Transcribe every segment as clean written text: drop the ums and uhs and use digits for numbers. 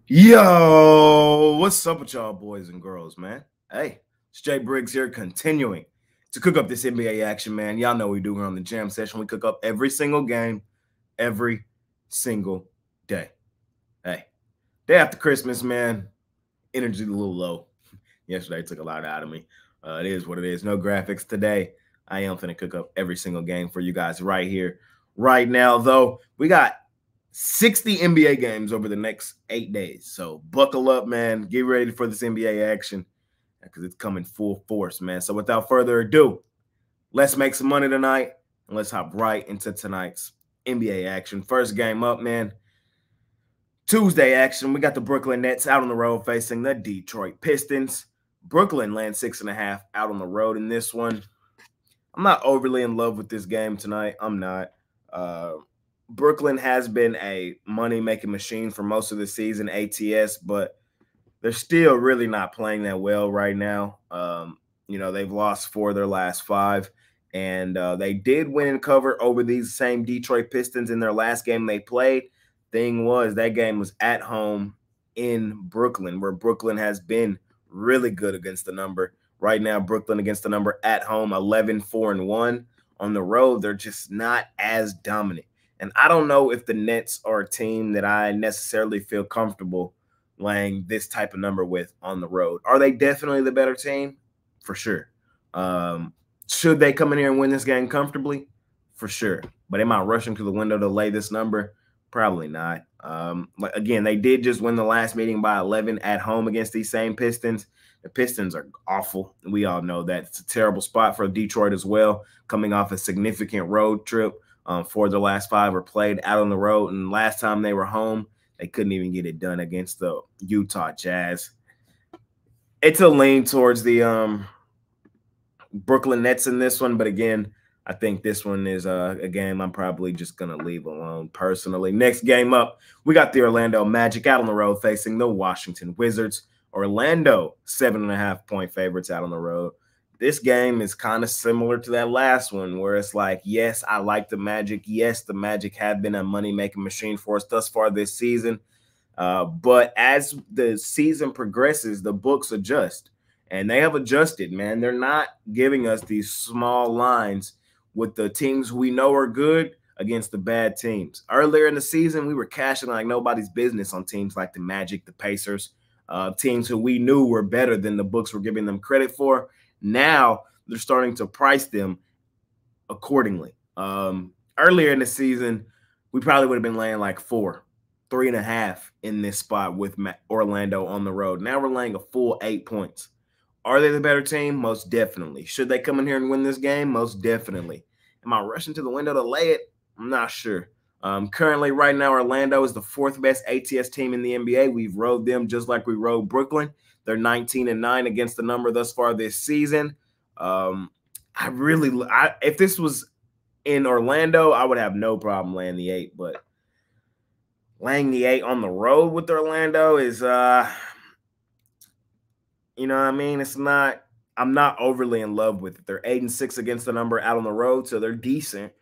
Yo, what's up with y'all boys and girls, man? Hey, it's Jay Briggs here, continuing to cook up this NBA action, man. Y'all know we do here on the jam session. We cook up every single game, every single day. Hey, day after Christmas, man, energy a little low. Yesterday took a lot out of me. It is what it is. No graphics today. I am finna cook up every single game for you guys right here, right now, though. We got 60 NBA games over the next 8 days. So buckle up, man. Get ready for this NBA action because it's coming full force, man. So without further ado, let's make some money tonight and let's hop right into tonight's NBA action. First game up, man. Tuesday action. We got the Brooklyn Nets out on the road facing the Detroit Pistons. Brooklyn lands 6.5 out on the road in this one. I'm not overly in love with this game tonight. I'm not. Brooklyn has been a money-making machine for most of the season, ATS, but they're still really not playing that well right now. They've lost 4 of their last 5, and they did win and cover over these same Detroit Pistons in their last game they played. Thing was, that game was at home in Brooklyn, where Brooklyn has been really good against the number. Right now, Brooklyn against the number at home, 11-4-1. On the road, they're just not as dominant. And I don't know if the Nets are a team that I necessarily feel comfortable laying this type of number with on the road. Are they definitely the better team? For sure. Should they come in here and win this game comfortably? For sure. But am I rushing to the window to lay this number? Probably not. Again, they did just win the last meeting by 11 at home against these same Pistons. The Pistons are awful. We all know that. It's a terrible spot for Detroit as well, coming off a significant road trip. 4 of the last 5 were played out on the road, and last time they were home, they couldn't even get it done against the Utah Jazz. It's a lean towards the Brooklyn Nets in this one, but again, I think this one is a game I'm probably just going to leave alone personally. Next game up, we got the Orlando Magic out on the road facing the Washington Wizards. Orlando, 7.5-point favorites out on the road. This game is kind of similar to that last one where it's like, yes, I like the Magic. Yes, the Magic have been a money-making machine for us thus far this season. But as the season progresses, the books adjust. And they have adjusted, man. They're not giving us these small lines with the teams we know are good against the bad teams. Earlier in the season, we were cashing like nobody's business on teams like the Magic, the Pacers, teams who we knew were better than the books were giving them credit for. Now they're starting to price them accordingly. Earlier in the season, we probably would have been laying like 4, 3.5 in this spot with Orlando on the road. Now we're laying a full 8 points. Are they the better team? Most definitely. Should they come in here and win this game? Most definitely. Am I rushing to the window to lay it? I'm not sure. Currently, right now, Orlando is the 4th best ATS team in the NBA. We've rode them just like we rode Brooklyn. They're 19-9 against the number thus far this season. If this was in Orlando, I would have no problem laying the 8. But laying the 8 on the road with Orlando is, you know what I mean? It's not. I'm not overly in love with it. They're 8-6 against the number out on the road, so they're decent.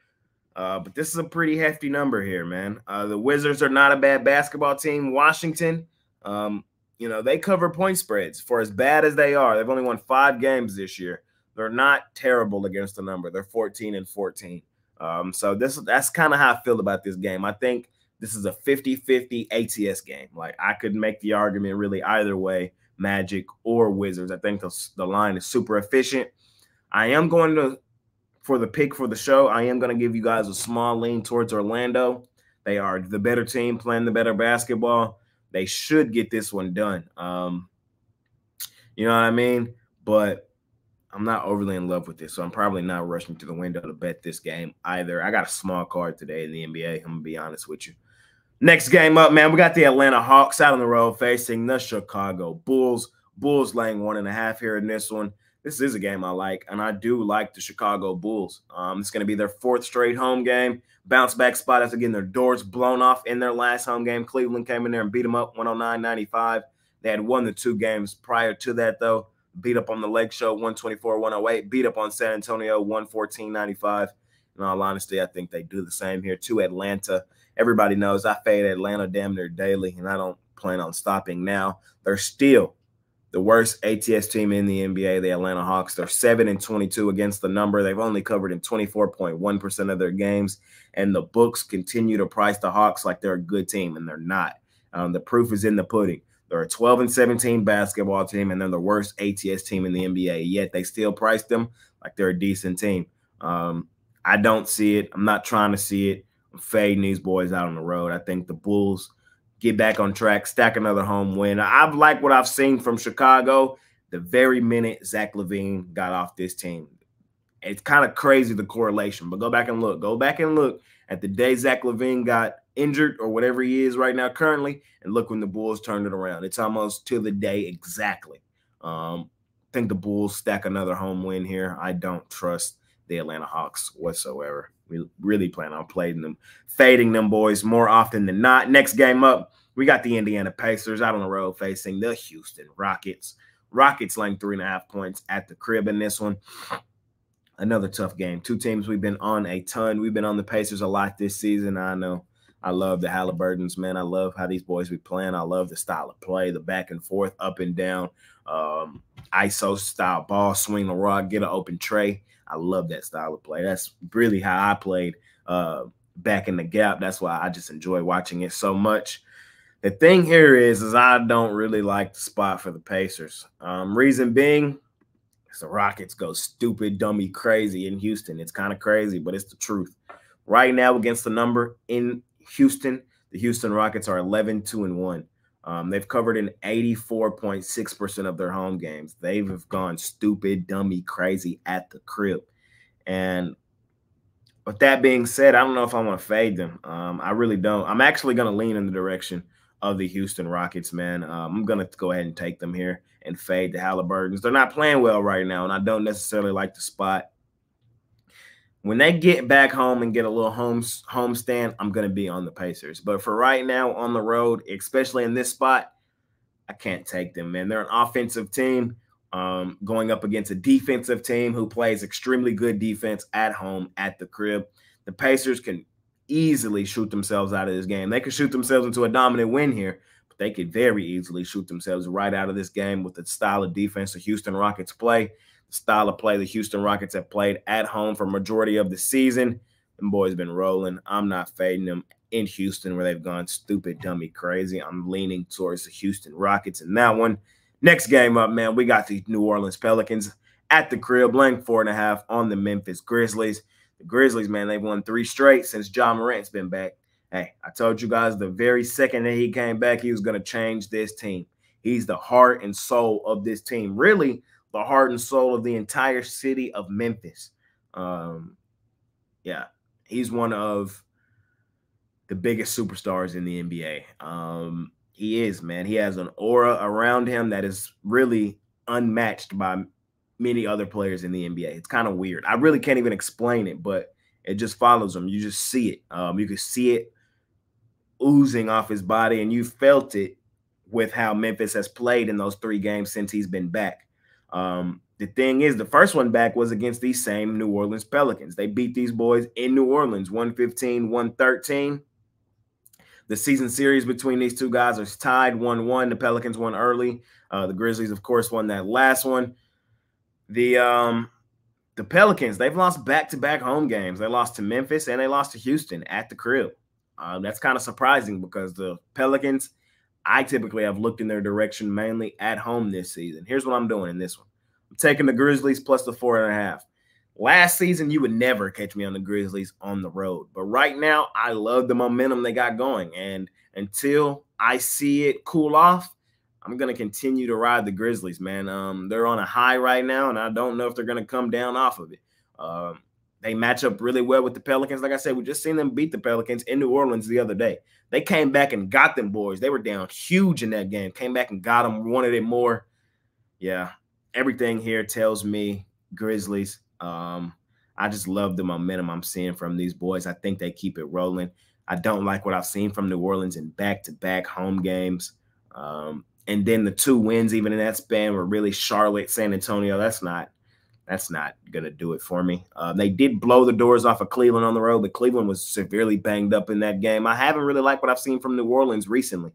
But this is a pretty hefty number here, man. The Wizards are not a bad basketball team. Washington, they cover point spreads for as bad as they are. They've only won 5 games this year. They're not terrible against the number. They're 14-14. So that's kind of how I feel about this game. I think this is a 50-50 ATS game. Like, I could make the argument really either way, Magic or Wizards. I think the line is super efficient. I am going to, for the pick for the show, I am going to give you guys a small lean towards Orlando. They are the better team playing the better basketball. They should get this one done. You know what I mean? But I'm not overly in love with this, so I'm probably not rushing to the window to bet this game either. I got a small card today in the NBA. I'm going to be honest with you. Next game up, man, we got the Atlanta Hawks out on the road facing the Chicago Bulls. Bulls laying 1.5 here in this one. This is a game I like, and I do like the Chicago Bulls. It's going to be their 4th straight home game. Bounce back spot after getting their doors blown off in their last home game. Cleveland came in there and beat them up 109-95. They had won the 2 games prior to that, though. Beat up on the Lake Show 124-108. Beat up on San Antonio 114-95. In all honesty, I think they do the same here to Atlanta. Everybody knows I fade Atlanta damn near daily, and I don't plan on stopping now. They're still the worst ATS team in the NBA, the Atlanta Hawks. They're 7-22 against the number. They've only covered in 24.1% of their games, and the books continue to price the Hawks like they're a good team, and they're not. The proof is in the pudding. They're a 12-17 basketball team, and they're the worst ATS team in the NBA, yet they still price them like they're a decent team. I don't see it. I'm not trying to see it. I'm fading these boys out on the road. I think the Bulls get back on track, stack another home win. I've liked what I've seen from Chicago the very minute Zach LaVine got off this team. It's kind of crazy, the correlation, but go back and look. Go back and look at the day Zach LaVine got injured or whatever he is right now currently, and look when the Bulls turned it around. It's almost to the day exactly. I think the Bulls stack another home win here. I don't trust the Atlanta Hawks whatsoever. We really plan on fading them boys more often than not. Next game up, we got the Indiana Pacers out on the road facing the Houston Rockets. Rockets laying 3.5 points at the crib in this one. Another tough game. Two teams we've been on a ton. We've been on the Pacers a lot this season. I know. I love the Halliburtons, man. I love how these boys be playing. I love the style of play, the back and forth, up and down, ISO style ball, swing the rock, get an open tray. I love that style of play. That's really how I played back in the gap. That's why I just enjoy watching it so much. The thing here is I don't really like the spot for the Pacers. Reason being, the Rockets go stupid, dummy, crazy in Houston. It's kind of crazy, but it's the truth. Right now, against the number in Houston, the Houston Rockets are 11-2-1. They've covered in 84.6% of their home games. They've gone stupid, dummy, crazy at the crib. And with that being said, I don't know if I want to fade them. I really don't. I'm actually going to lean in the direction of the Houston Rockets, man. I'm going to go ahead and take them here and fade the Halliburtons. They're not playing well right now, and I don't necessarily like the spot. When they get back home and get a little home stand, I'm going to be on the Pacers. But for right now on the road, especially in this spot, I can't take them, man. They're an offensive team going up against a defensive team who plays extremely good defense at home at the crib. The Pacers can easily shoot themselves out of this game. They could shoot themselves into a dominant win here, but they could very easily shoot themselves right out of this game with the style of defense the Houston Rockets play. Style of play the Houston Rockets have played at home for majority of the season. Them boys been rolling. I'm not fading them in Houston where they've gone stupid, dummy, crazy. I'm leaning towards the Houston Rockets in that one. Next game up, man, we got the New Orleans Pelicans at the crib, laying 4.5 on the Memphis Grizzlies. The Grizzlies, man, they've won 3 straight since Ja Morant's been back. Hey, I told you guys the very second that he came back, he was going to change this team. He's the heart and soul of this team. Really, the heart and soul of the entire city of Memphis. Yeah, he's one of the biggest superstars in the NBA. He is, man. He has an aura around him that is really unmatched by many other players in the NBA. It's kind of weird. I really can't even explain it, but it just follows him. You just see it. You can see it oozing off his body, and you felt it with how Memphis has played in those 3 games since he's been back. The thing is, the first one back was against these same New Orleans Pelicans. They beat these boys in New Orleans, 115-113. The season series between these two guys is tied 1-1. The Pelicans won early. The Grizzlies, of course, won that last one. The Pelicans, they've lost back-to-back home games. They lost to Memphis and they lost to Houston at the crib. That's kind of surprising because the Pelicans, I typically have looked in their direction mainly at home this season. Here's what I'm doing in this one. I'm taking the Grizzlies plus the 4.5. Last season, you would never catch me on the Grizzlies on the road. But right now, I love the momentum they got going. And until I see it cool off, I'm going to continue to ride the Grizzlies, man. They're on a high right now, and I don't know if they're going to come down off of it. They match up really well with the Pelicans. Like I said, we just seen them beat the Pelicans in New Orleans the other day. They came back and got them boys. They were down huge in that game. Came back and got them, wanted it more. Yeah, everything here tells me Grizzlies. I just love the momentum I'm seeing from these boys. I think they keep it rolling. I don't like what I've seen from New Orleans in back-to-back home games. And then the 2 wins, even in that span, were really Charlotte, San Antonio. That's not going to do it for me. They did blow the doors off of Cleveland on the road, but Cleveland was severely banged up in that game. I haven't really liked what I've seen from New Orleans recently.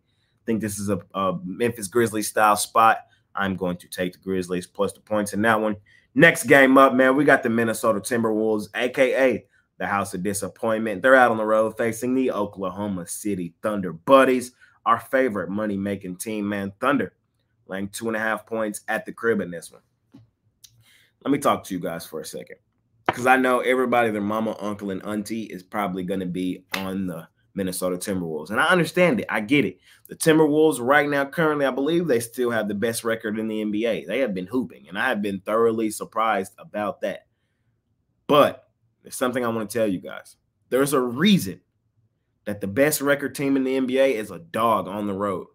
think this is a Memphis Grizzlies style spot. I'm going to take the Grizzlies plus the points in that one. Next game up, man, we got the Minnesota Timberwolves, a.k.a. the House of Disappointment. They're out on the road facing the Oklahoma City Thunder Buddies, our favorite money-making team, man. Thunder laying 2.5 points at the crib in this one. Let me talk to you guys for a second, because I know everybody, their mama, uncle, and auntie is probably going to be on the Minnesota Timberwolves. And I understand it. I get it. The Timberwolves right now, currently, I believe they still have the best record in the NBA. They have been hooping, and I have been thoroughly surprised about that. But there's something I want to tell you guys. There's a reason that the best record team in the NBA is a dog on the road.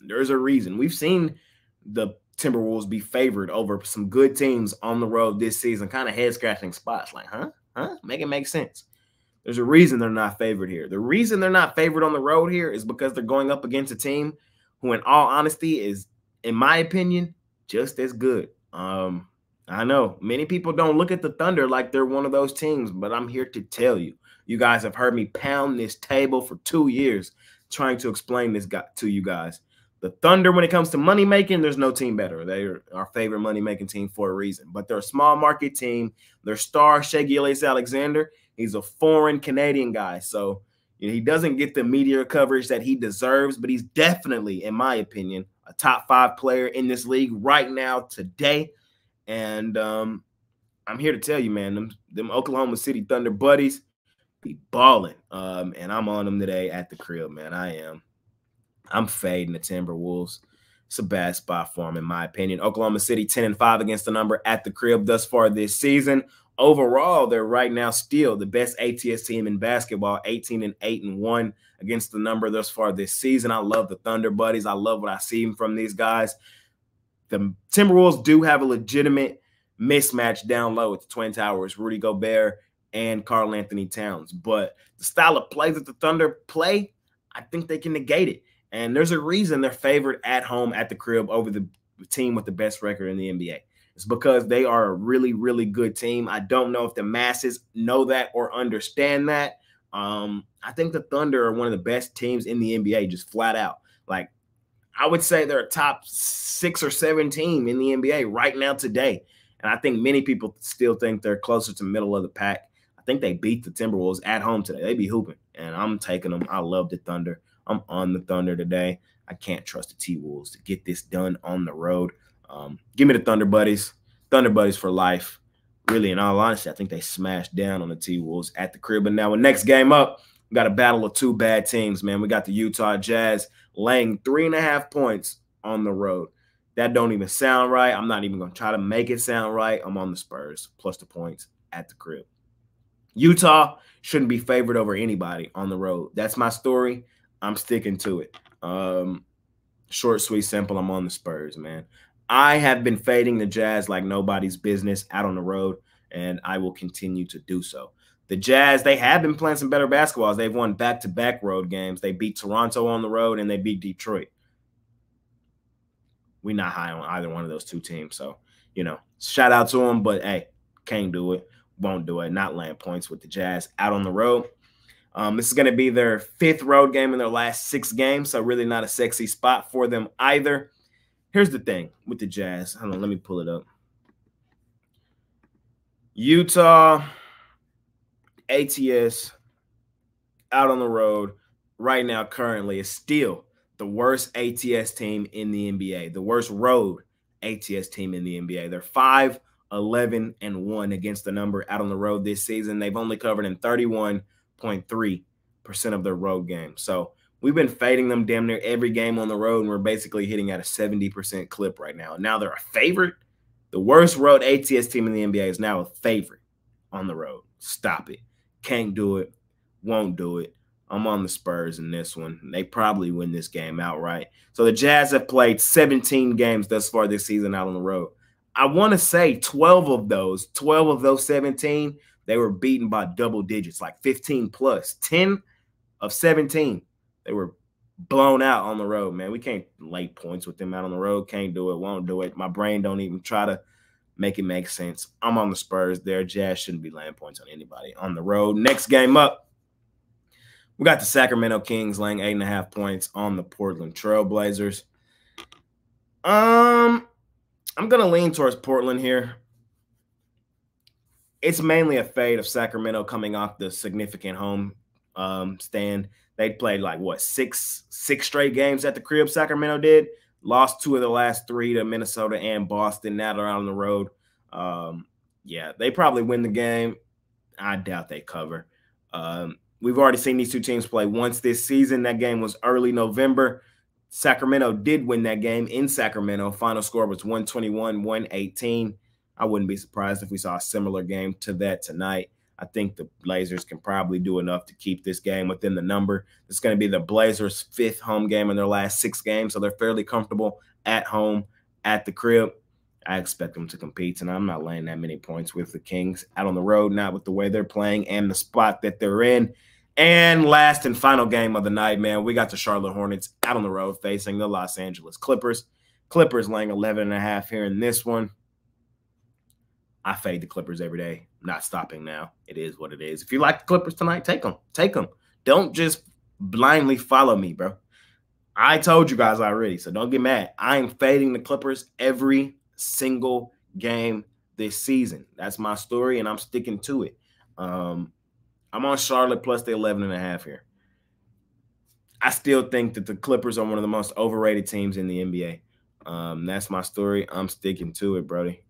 There's a reason. We've seen the Timberwolves be favored over some good teams on the road this season, kind of head-scratching spots like, Make it make sense. There's a reason they're not favored here. The reason they're not favored on the road here is because they're going up against a team who, in all honesty, is, in my opinion, just as good. I know many people don't look at the Thunder like they're one of those teams, but I'm here to tell you. You guys have heard me pound this table for 2 years trying to explain this to you guys. The Thunder, when it comes to money making, there's no team better. They're our favorite money making team for a reason. But they're a small market team. Their star, Shai Gilgeous-Alexander, he's a foreign Canadian guy. So he doesn't get the media coverage that he deserves, but he's definitely, in my opinion, a top 5 player in this league right now today. And I'm here to tell you, man, them Oklahoma City Thunder buddies be balling. And I'm on them today at the crib, man. I am. I'm fading the Timberwolves. It's a bad spot for them, in my opinion. Oklahoma City 10-5 against the number at the crib thus far this season. Overall, they're right now still the best ATS team in basketball, 18-8-1 against the number thus far this season. I love the Thunder buddies. I love what I see from these guys. The Timberwolves do have a legitimate mismatch down low with the Twin Towers, Rudy Gobert and Karl-Anthony Towns. But the style of play that the Thunder play, I think they can negate it. And there's a reason they're favored at home at the crib over the team with the best record in the NBA. It's because they are a really, really good team. I don't know if the masses know that or understand that. I think the Thunder are one of the best teams in the NBA, just flat out. Like, I would say they're a top 6 or 7 team in the NBA right now today. And I think many people still think they're closer to middle of the pack. I think they beat the Timberwolves at home today. They be hooping, and I'm taking them. I love the Thunder. I'm on the Thunder today. I can't trust the T-Wolves to get this done on the road. Give me the Thunder buddies. Thunder buddies for life. Really, in all honesty, I think they smashed down on the T-Wolves at the crib. But now, next game up, we got a battle of 2 bad teams, man. We got the Utah Jazz laying 3.5 points on the road. That don't even sound right. I'm not even going to try to make it sound right. I'm on the Spurs plus the points at the crib. Utah shouldn't be favored over anybody on the road. That's my story. I'm sticking to it. Short, sweet, simple. I'm on the Spurs, man. I have been fading the Jazz like nobody's business out on the road, and I will continue to do so. The Jazz, they have been playing some better basketballs. They've won back-to-back road games. They beat Toronto on the road, and they beat Detroit. We're not high on either one of those 2 teams. So, shout out to them, but, hey, can't do it. Won't do it. Not laying points with the Jazz out on the road. This is going to be their 5th road game in their last 6 games, so really not a sexy spot for them either. Here's the thing with the Jazz. Hold on, let me pull it up. Utah, ATS, out on the road right now currently is still the worst ATS team in the NBA, the worst road ATS team in the NBA. They're 5-11-1 against the number out on the road this season. They've only covered in 31.3% of their road games. So we've been fading them damn near every game on the road, and we're basically hitting at a 70% clip right now. Now they're a favorite. The worst road ATS team in the NBA is now a favorite on the road. Stop it. Can't do it. Won't do it. I'm on the Spurs in this one. They probably win this game outright. So the Jazz have played 17 games thus far this season out on the road. I want to say 12 of those 17, they were beaten by double digits, like 15 plus. 10 of 17, they were blown out on the road, man. We can't lay points with them out on the road. Can't do it. Won't do it. My brain don't even try to make it make sense. I'm on the Spurs there. Jazz shouldn't be laying points on anybody on the road. Next game up, We got the Sacramento Kings laying 8.5 points on the Portland Trail Blazers. I'm gonna lean towards Portland here. It's mainly a fade of Sacramento coming off the significant home stand. They played like what six straight games at the crib. Sacramento did. Lost 2 of the last 3 to Minnesota and Boston. Now they're out on the road. Yeah, they probably win the game. I doubt they cover. We've already seen these two teams play once this season. That game was early November. Sacramento did win that game in Sacramento. Final score was 121-118. I wouldn't be surprised if we saw a similar game to that tonight. I think the Blazers can probably do enough to keep this game within the number. It's going to be the Blazers' 5th home game in their last 6 games, so they're fairly comfortable at home, at the crib. I expect them to compete, and I'm not laying that many points with the Kings out on the road, not with the way they're playing and the spot that they're in. And last and final game of the night, man, we got the Charlotte Hornets out on the road facing the Los Angeles Clippers. Clippers laying 11.5 here in this one. I fade the Clippers every day. I'm not stopping now. It is what it is. If you like the Clippers tonight, take them. Take them. Don't just blindly follow me, bro. I told you guys already, so don't get mad. I am fading the Clippers every single game this season. That's my story, and I'm sticking to it. I'm on Charlotte plus the 11.5 here. I still think that the Clippers are one of the most overrated teams in the NBA. That's my story. I'm sticking to it, Brody.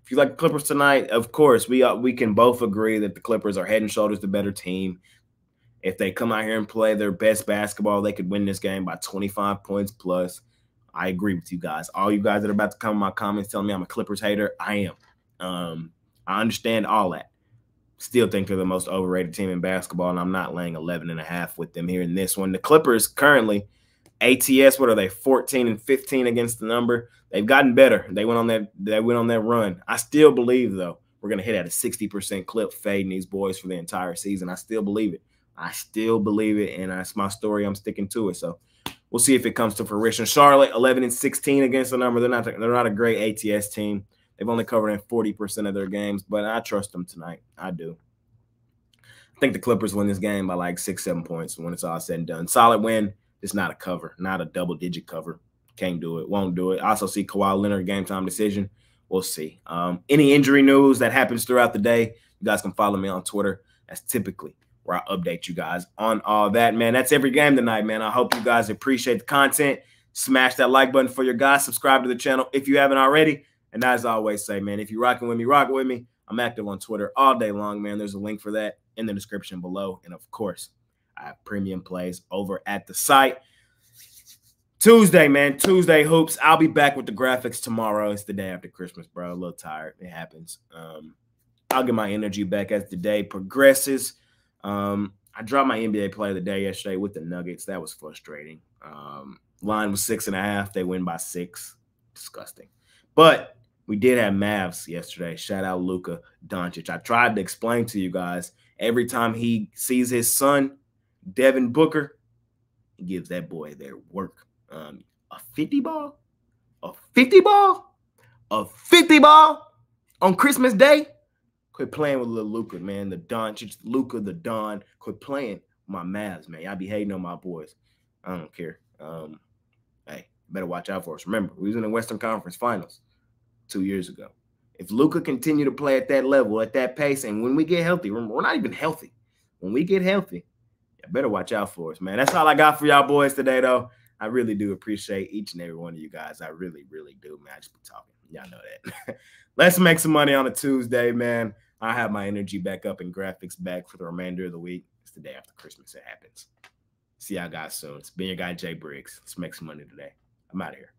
If you like the Clippers tonight, of course, we can both agree that the Clippers are head and shoulders the better team. If they come out here and play their best basketball, they could win this game by 25 points plus. I agree with you guys. All you guys that are about to come in my comments telling me I'm a Clippers hater, I am. I understand all that. Still think they're the most overrated team in basketball, and I'm not laying 11.5 with them here in this one. The Clippers currently, ATS, what are they, 14-15 against the number? They've gotten better. They went on that run. I still believe, though, we're going to hit at a 60% clip fading these boys for the entire season. I still believe it. I still believe it, and that's my story. I'm sticking to it. So we'll see if it comes to fruition. Charlotte, 11-16 against the number. They're not a great ATS team. They've only covered in 40% of their games, but I trust them tonight. I do. I think the Clippers win this game by like 6-7 points when it's all said and done. Solid win. It's not a cover, not a double-digit cover. Can't do it, won't do it. I also see Kawhi Leonard game-time decision. We'll see. Any injury news that happens throughout the day, you guys can follow me on Twitter. That's typically where I update you guys on all that, man. That's every game tonight, man. I hope you guys appreciate the content. Smash that like button for your guys. Subscribe to the channel if you haven't already. And as I always say, man, if you're rocking with me, rock with me. I'm active on Twitter all day long, man. There's a link for that in the description below. And, of course, I have premium plays over at the site. Tuesday, man. Tuesday hoops. I'll be back with the graphics tomorrow. It's the day after Christmas, bro. A little tired. It happens. I'll get my energy back as the day progresses. I dropped my NBA play of the day yesterday with the Nuggets. That was frustrating. Line was 6.5. They win by 6. Disgusting. But we did have Mavs yesterday. Shout out Luka Doncic. I tried to explain to you guys, every time he sees his son, Devin Booker, he gives that boy their work. A 50 ball? A 50 ball? A 50 ball on Christmas Day? Quit playing with little Luka, man. The Doncic, Luka, the Don. Quit playing with my Mavs, man. Y'all be hating on my boys. I don't care. Hey, better watch out for us. Remember, we was in the Western Conference Finals 2 years ago. If Luka continue to play at that level, at that pace, and when we get healthy, remember, we're not even healthy. When we get healthy, you better watch out for us, man. That's all I got for y'all boys today, though. I really do appreciate each and every one of you guys. I really, really do, man. I just be talking. Y'all know that. Let's make some money on a Tuesday, man. I have my energy back up and graphics back for the remainder of the week. It's the day after Christmas. It happens. See y'all guys soon. It's been your guy, Jay Briggs. Let's make some money today. I'm out of here.